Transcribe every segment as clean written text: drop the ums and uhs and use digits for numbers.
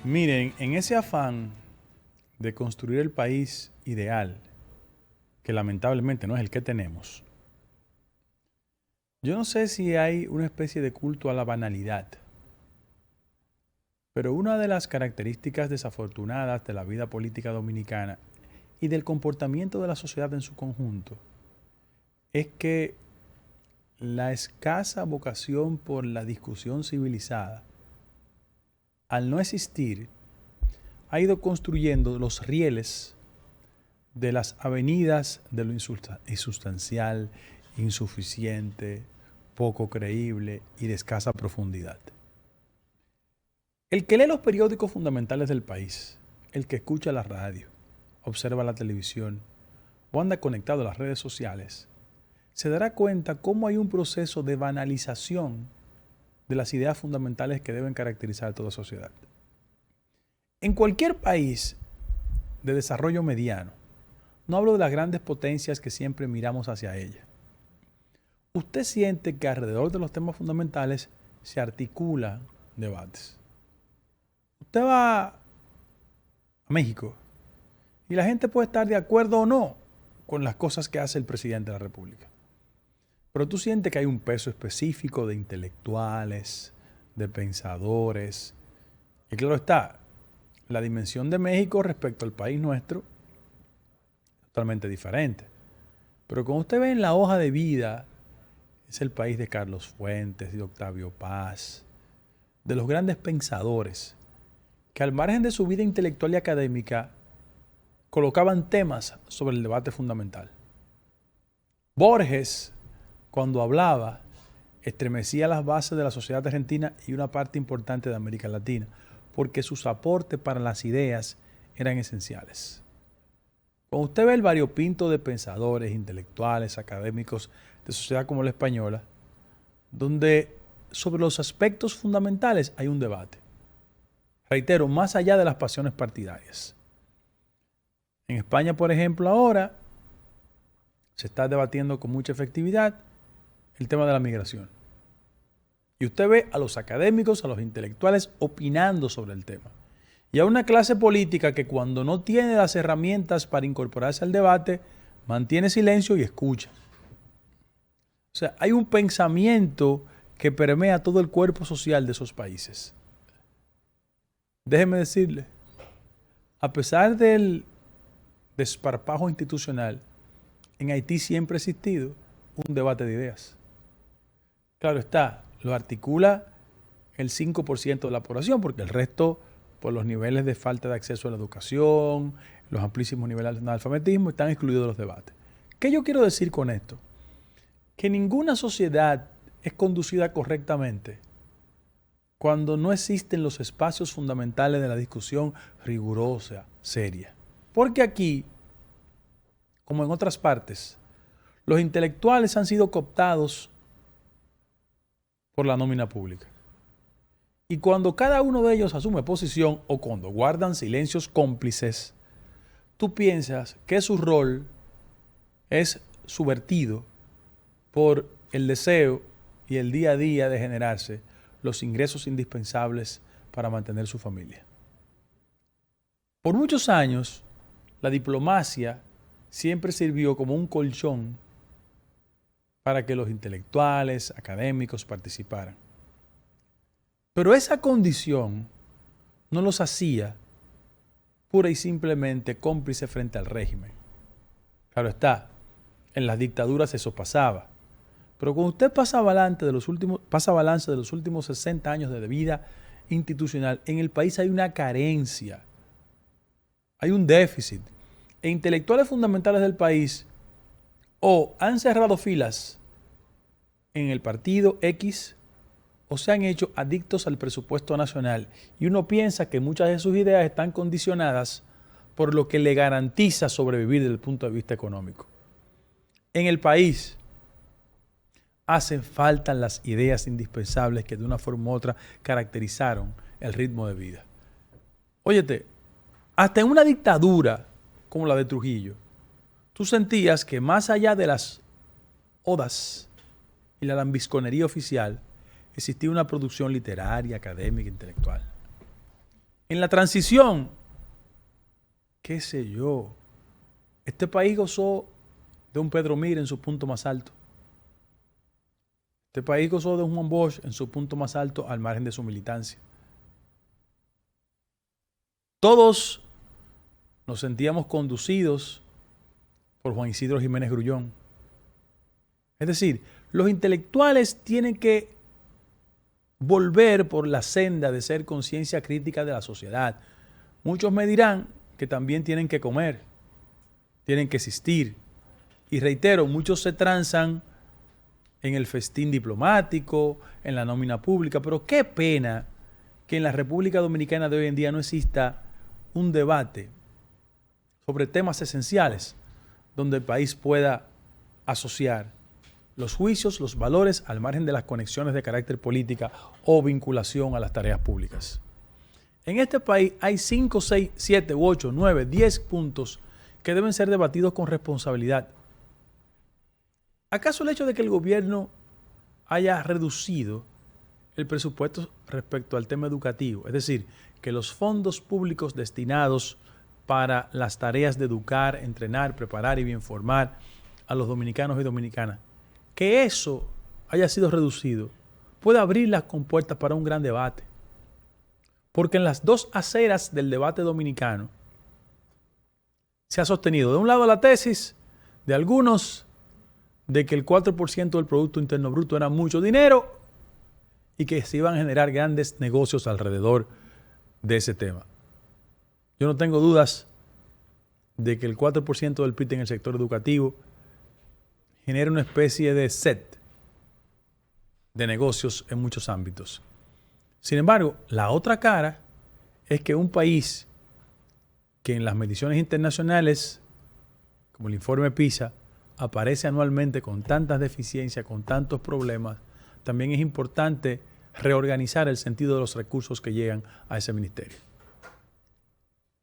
Miren, en ese afán de construir el país ideal, que lamentablemente no es el que tenemos, yo no sé si hay una especie de culto a la banalidad, pero una de las características desafortunadas de la vida política dominicana y del comportamiento de la sociedad en su conjunto es que la escasa vocación por la discusión civilizada, al no existir, ha ido construyendo los rieles de las avenidas de lo insustancial, insuficiente, poco creíble y de escasa profundidad. El que lee los periódicos fundamentales del país, el que escucha la radio, observa la televisión o anda conectado a las redes sociales, se dará cuenta cómo hay un proceso de banalización de las ideas fundamentales que deben caracterizar a toda sociedad. En cualquier país de desarrollo mediano, no hablo de las grandes potencias que siempre miramos hacia ellas, usted siente que alrededor de los temas fundamentales se articulan debates. Usted va a México y la gente puede estar de acuerdo o no con las cosas que hace el presidente de la República. Pero tú sientes que hay un peso específico de intelectuales, de pensadores. Y claro está, la dimensión de México respecto al país nuestro es totalmente diferente. Pero como usted ve en la hoja de vida, es el país de Carlos Fuentes, de Octavio Paz, de los grandes pensadores, que al margen de su vida intelectual y académica, colocaban temas sobre el debate fundamental. Borges, cuando hablaba, estremecía las bases de la sociedad argentina y una parte importante de América Latina, porque sus aportes para las ideas eran esenciales. Cuando usted ve el variopinto de pensadores, intelectuales, académicos de sociedad como la española, donde sobre los aspectos fundamentales hay un debate. Reitero, más allá de las pasiones partidarias. En España, por ejemplo, ahora se está debatiendo con mucha efectividad el tema de la migración. Y usted ve a los académicos, a los intelectuales opinando sobre el tema. Y a una clase política que cuando no tiene las herramientas para incorporarse al debate, mantiene silencio y escucha. O sea, hay un pensamiento que permea todo el cuerpo social de esos países. Déjeme decirle, a pesar del desparpajo institucional, en Haití siempre ha existido un debate de ideas. Claro está, lo articula el 5% de la población, porque el resto, por los niveles de falta de acceso a la educación, los amplísimos niveles de analfabetismo, están excluidos de los debates. ¿Qué yo quiero decir con esto? Que ninguna sociedad es conducida correctamente cuando no existen los espacios fundamentales de la discusión rigurosa, seria. Porque aquí, como en otras partes, los intelectuales han sido cooptados por la nómina pública. Y cuando cada uno de ellos asume posición o cuando guardan silencios cómplices, tú piensas que su rol es subvertido por el deseo y el día a día de generarse los ingresos indispensables para mantener su familia. Por muchos años, la diplomacia siempre sirvió como un colchón para que los intelectuales, académicos participaran. Pero esa condición no los hacía pura y simplemente cómplices frente al régimen. Claro está, en las dictaduras eso pasaba. Pero cuando usted pasa balance de los últimos 60 años de vida institucional, en el país hay una carencia, hay un déficit. E intelectuales fundamentales del país o han cerrado filas en el partido X o se han hecho adictos al presupuesto nacional. Y uno piensa que muchas de sus ideas están condicionadas por lo que le garantiza sobrevivir desde el punto de vista económico. En el país hacen falta las ideas indispensables que de una forma u otra caracterizaron el ritmo de vida. Óyete, hasta en una dictadura como la de Trujillo, tú sentías que más allá de las odas y la lambisconería oficial, existía una producción literaria, académica, intelectual. En la transición, qué sé yo, este país gozó de un Pedro Mir en su punto más alto. Este país gozó de un Juan Bosch en su punto más alto al margen de su militancia. Todos nos sentíamos conducidos por Juan Isidro Jiménez Grullón. Es decir, los intelectuales tienen que volver por la senda de ser conciencia crítica de la sociedad. Muchos me dirán que también tienen que comer, tienen que existir. Y reitero, muchos se transan en el festín diplomático, en la nómina pública, pero qué pena que en la República Dominicana de hoy en día no exista un debate sobre temas esenciales donde el país pueda asociar los juicios, los valores, al margen de las conexiones de carácter política o vinculación a las tareas públicas. En este país hay 5, 6, 7, 8, 9, 10 puntos que deben ser debatidos con responsabilidad. ¿Acaso el hecho de que el gobierno haya reducido el presupuesto respecto al tema educativo, es decir, que los fondos públicos destinados para las tareas de educar, entrenar, preparar y bien formar a los dominicanos y dominicanas, que eso haya sido reducido, puede abrir las compuertas para un gran debate? Porque en las dos aceras del debate dominicano se ha sostenido, de un lado, la tesis de algunos de que el 4% del Producto Interno Bruto era mucho dinero y que se iban a generar grandes negocios alrededor de ese tema. Yo no tengo dudas de que el 4% del PIB en el sector educativo genera una especie de set de negocios en muchos ámbitos. Sin embargo, la otra cara es que un país que en las mediciones internacionales, como el informe PISA, aparece anualmente con tantas deficiencias, con tantos problemas, también es importante reorganizar el sentido de los recursos que llegan a ese ministerio.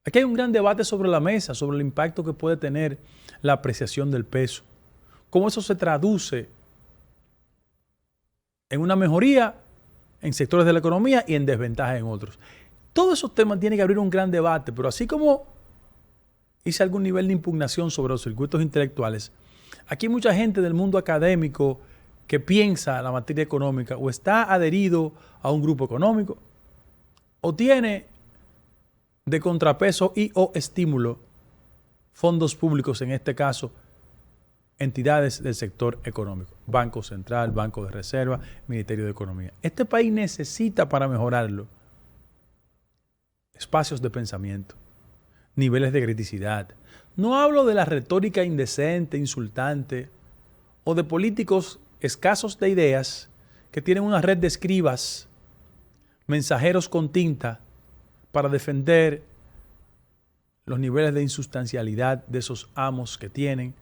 Aquí hay un gran debate sobre la mesa, sobre el impacto que puede tener la apreciación del peso. Cómo eso se traduce en una mejoría en sectores de la economía y en desventaja en otros. Todos esos temas tienen que abrir un gran debate, pero así como hice algún nivel de impugnación sobre los circuitos intelectuales, aquí hay mucha gente del mundo académico que piensa la materia económica o está adherido a un grupo económico o tiene de contrapeso y o estímulo fondos públicos, en este caso entidades del sector económico, Banco Central, Banco de Reserva, Ministerio de Economía. Este país necesita, para mejorarlo, espacios de pensamiento, niveles de criticidad. No hablo de la retórica indecente, insultante, o de políticos escasos de ideas que tienen una red de escribas, mensajeros con tinta, para defender los niveles de insustancialidad de esos amos que tienen,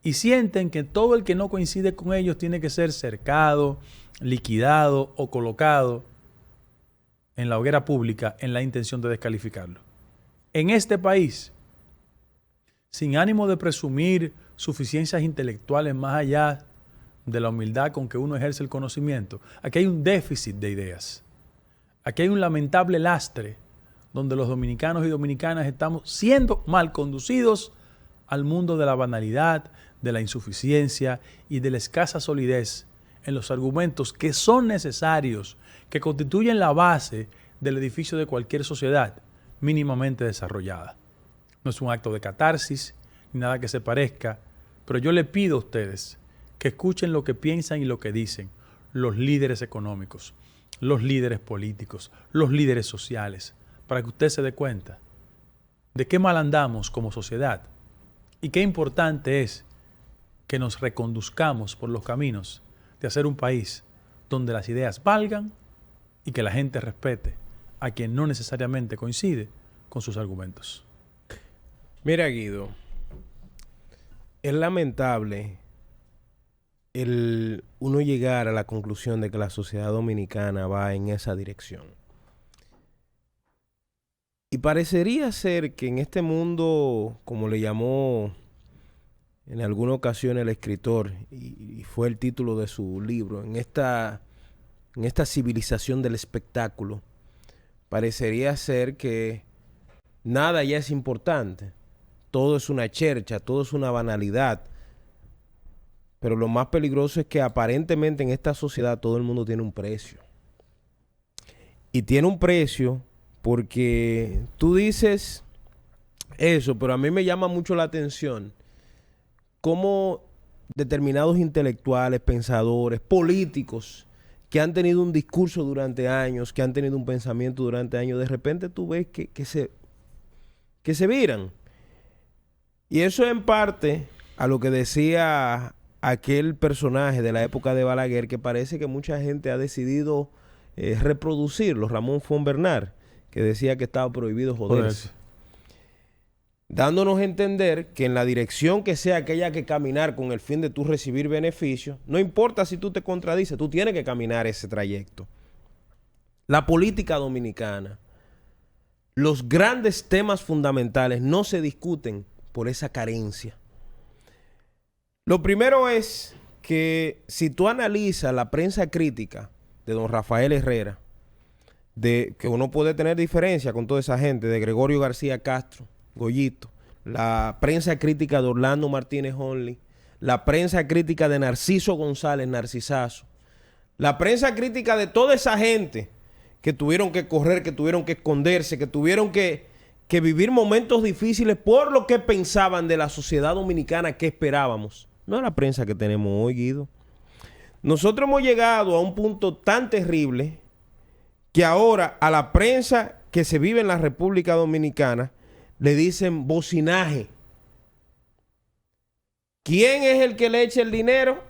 y sienten que todo el que no coincide con ellos tiene que ser cercado, liquidado o colocado en la hoguera pública en la intención de descalificarlo. En este país, sin ánimo de presumir suficiencias intelectuales más allá de la humildad con que uno ejerce el conocimiento, aquí hay un déficit de ideas. Aquí hay un lamentable lastre donde los dominicanos y dominicanas estamos siendo mal conducidos al mundo de la banalidad, de la insuficiencia y de la escasa solidez en los argumentos que son necesarios, que constituyen la base del edificio de cualquier sociedad mínimamente desarrollada. No es un acto de catarsis, ni nada que se parezca, pero yo le pido a ustedes que escuchen lo que piensan y lo que dicen los líderes económicos, los líderes políticos, los líderes sociales, para que usted se dé cuenta de qué mal andamos como sociedad y qué importante es que nos reconduzcamos por los caminos de hacer un país donde las ideas valgan y que la gente respete a quien no necesariamente coincide con sus argumentos. Mira, Guido, es lamentable el uno llegar a la conclusión de que la sociedad dominicana va en esa dirección. Y parecería ser que en este mundo, como le llamó en alguna ocasión el escritor, y fue el título de su libro, en esta civilización del espectáculo, parecería ser que nada ya es importante. Todo es una chercha, todo es una banalidad. Pero lo más peligroso es que aparentemente en esta sociedad todo el mundo tiene un precio. Y tiene un precio porque tú dices eso, pero a mí me llama mucho la atención cómo determinados intelectuales, pensadores, políticos que han tenido un discurso durante años, que han tenido un pensamiento durante años, de repente tú ves que se viran. Y eso en parte a lo que decía aquel personaje de la época de Balaguer, que parece que mucha gente ha decidido reproducirlo, Ramón Fonbernard, que decía que estaba prohibido joderse. Dándonos a entender que en la dirección que sea que haya que caminar con el fin de tú recibir beneficios, no importa si tú te contradices, tú tienes que caminar ese trayecto. La política dominicana, los grandes temas fundamentales no se discuten por esa carencia. Lo primero es que si tú analizas la prensa crítica de don Rafael Herrera, de que uno puede tener diferencia con toda esa gente, de Gregorio García Castro, Goyito, la prensa crítica de Orlando Martínez Only, la prensa crítica de Narciso González, Narcisazo, la prensa crítica de toda esa gente que tuvieron que correr, que tuvieron que esconderse, que tuvieron que vivir momentos difíciles por lo que pensaban de la sociedad dominicana que esperábamos. No es la prensa que tenemos hoy, Guido. Nosotros hemos llegado a un punto tan terrible que ahora a la prensa que se vive en la República Dominicana le dicen bocinaje. ¿Quién es el que le echa el dinero?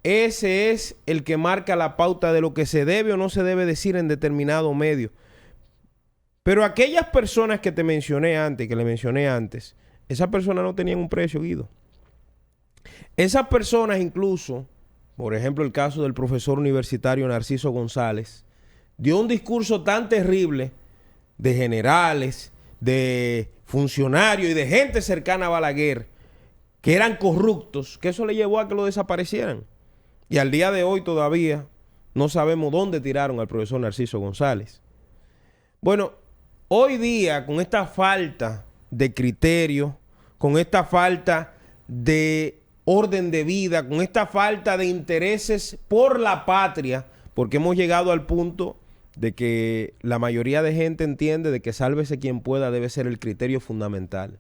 Ese es el que marca la pauta de lo que se debe o no se debe decir en determinado medio. Pero aquellas personas que te mencioné antes, que le mencioné antes, esas personas no tenían un precio, Guido. Esas personas incluso, por ejemplo el caso del profesor universitario Narciso González, dio un discurso tan terrible de generales, de funcionarios y de gente cercana a Balaguer que eran corruptos, que eso le llevó a que lo desaparecieran. Y al día de hoy todavía no sabemos dónde tiraron al profesor Narciso González. Bueno, hoy día con esta falta de criterio, con esta falta de orden de vida, con esta falta de intereses por la patria, porque hemos llegado al punto de que la mayoría de gente entiende de que sálvese quien pueda debe ser el criterio fundamental.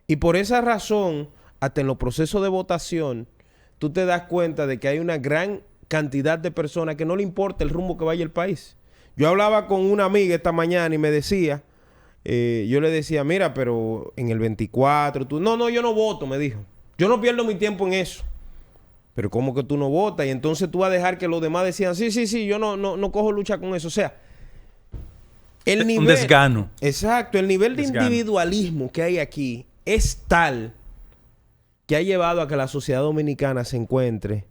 Y por esa razón, hasta en los procesos de votación, tú te das cuenta de que hay una gran cantidad de personas que no le importa el rumbo que vaya el país. Yo hablaba con una amiga esta mañana y me decía, yo le decía, mira, pero en el 24, no, yo no voto, me dijo. Yo no pierdo mi tiempo en eso. Pero ¿cómo que tú no votas? Y entonces tú vas a dejar que los demás decían, sí, yo no cojo lucha con eso. O sea, el nivel... Un desgano. Exacto. El nivel de individualismo que hay aquí es tal que ha llevado a que la sociedad dominicana se encuentre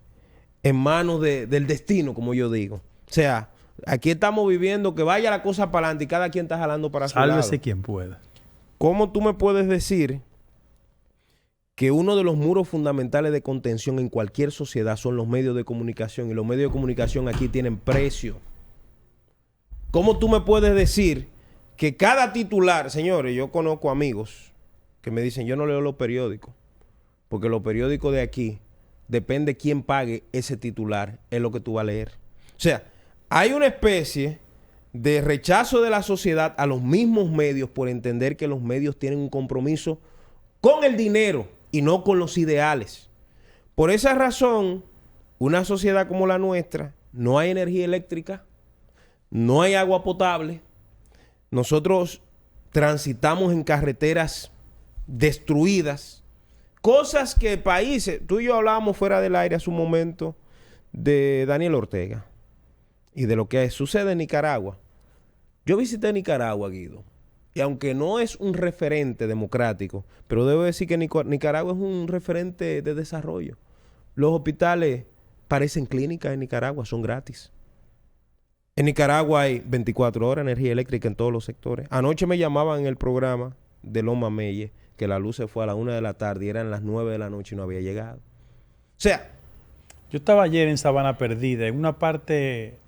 en manos del destino, como yo digo. O sea, aquí estamos viviendo que vaya la cosa para adelante y cada quien está jalando para su lado. Sálvese quien pueda. ¿Cómo tú me puedes decir que uno de los muros fundamentales de contención en cualquier sociedad son los medios de comunicación y los medios de comunicación aquí tienen precio? ¿Cómo tú me puedes decir que cada titular, señores, yo conozco amigos que me dicen, yo no leo los periódicos, porque los periódicos de aquí, depende quién pague ese titular, es lo que tú vas a leer. O sea, hay una especie de rechazo de la sociedad a los mismos medios por entender que los medios tienen un compromiso con el dinero y no con los ideales. Por esa razón, una sociedad como la nuestra, no hay energía eléctrica, no hay agua potable. Nosotros transitamos en carreteras destruidas. Cosas que países... Tú y yo hablábamos fuera del aire hace un momento de Daniel Ortega y de lo que sucede en Nicaragua. Yo visité Nicaragua, Guido. Y aunque no es un referente democrático, pero debo decir que Nicaragua es un referente de desarrollo. Los hospitales parecen clínicas en Nicaragua, son gratis. En Nicaragua hay 24 horas energía eléctrica en todos los sectores. Anoche me llamaban en el programa de Loma Meye que la luz se fue a la 1 de la tarde y eran las 9 de la noche y no había llegado. O sea, yo estaba ayer en Sabana Perdida, en una parte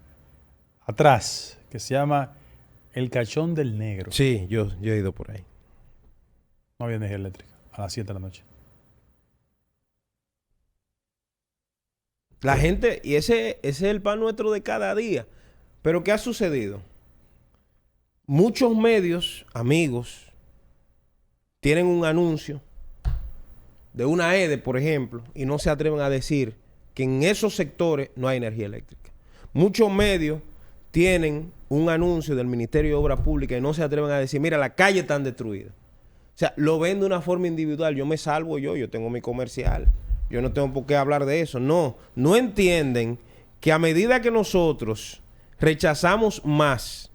atrás, que se llama El Cachón del Negro. Sí, yo he ido por ahí. No había energía eléctrica a las 7 de la noche. La gente, y ese es el pan nuestro de cada día. Pero ¿qué ha sucedido? Muchos medios, amigos, tienen un anuncio de una EDE, por ejemplo, y no se atreven a decir que en esos sectores no hay energía eléctrica. Muchos medios tienen un anuncio del Ministerio de Obras Públicas y no se atreven a decir, mira, la calle está destruida. O sea, lo ven de una forma individual. Yo me salvo yo tengo mi comercial. Yo no tengo por qué hablar de eso. No entienden que a medida que nosotros rechazamos más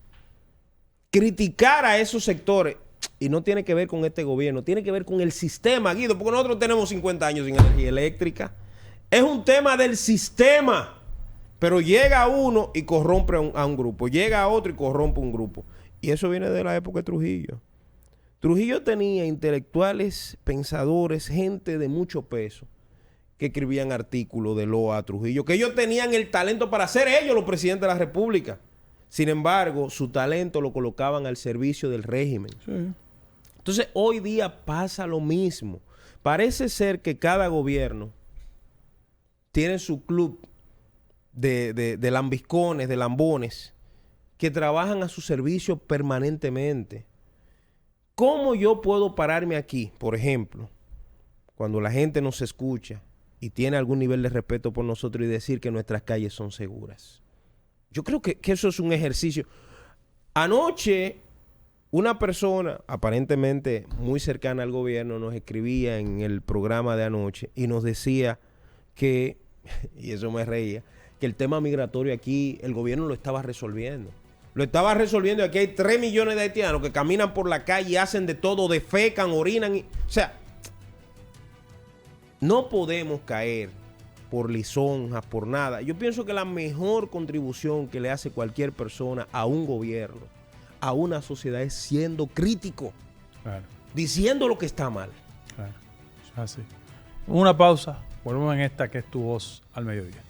criticar a esos sectores, y no tiene que ver con este gobierno, tiene que ver con el sistema, Guido, porque nosotros tenemos 50 años sin energía eléctrica. Es un tema del sistema. Pero llega uno y corrompe a un grupo. Llega otro y corrompe un grupo. Y eso viene de la época de Trujillo. Trujillo tenía intelectuales, pensadores, gente de mucho peso que escribían artículos de loa a Trujillo, que ellos tenían el talento para ser ellos los presidentes de la República. Sin embargo, su talento lo colocaban al servicio del régimen. Sí. Entonces, hoy día pasa lo mismo. Parece ser que cada gobierno tiene su club de lambiscones, de lambones, que trabajan a su servicio permanentemente. ¿Cómo yo puedo pararme aquí, por ejemplo, cuando la gente nos escucha y tiene algún nivel de respeto por nosotros y decir que nuestras calles son seguras? Yo creo que eso es un ejercicio. Anoche, una persona aparentemente muy cercana al gobierno nos escribía en el programa de anoche y nos decía que, y eso me reía, que el tema migratorio aquí, el gobierno lo estaba resolviendo. Lo estaba resolviendo. Aquí hay 3 millones de haitianos que caminan por la calle y hacen de todo, defecan, orinan. O sea, no podemos caer por lisonjas, por nada. Yo pienso que la mejor contribución que le hace cualquier persona a un gobierno, a una sociedad, es siendo crítico. Claro. Diciendo lo que está mal. Claro. Así. Una pausa. Volvemos en esta que es Tu Voz al Mediodía.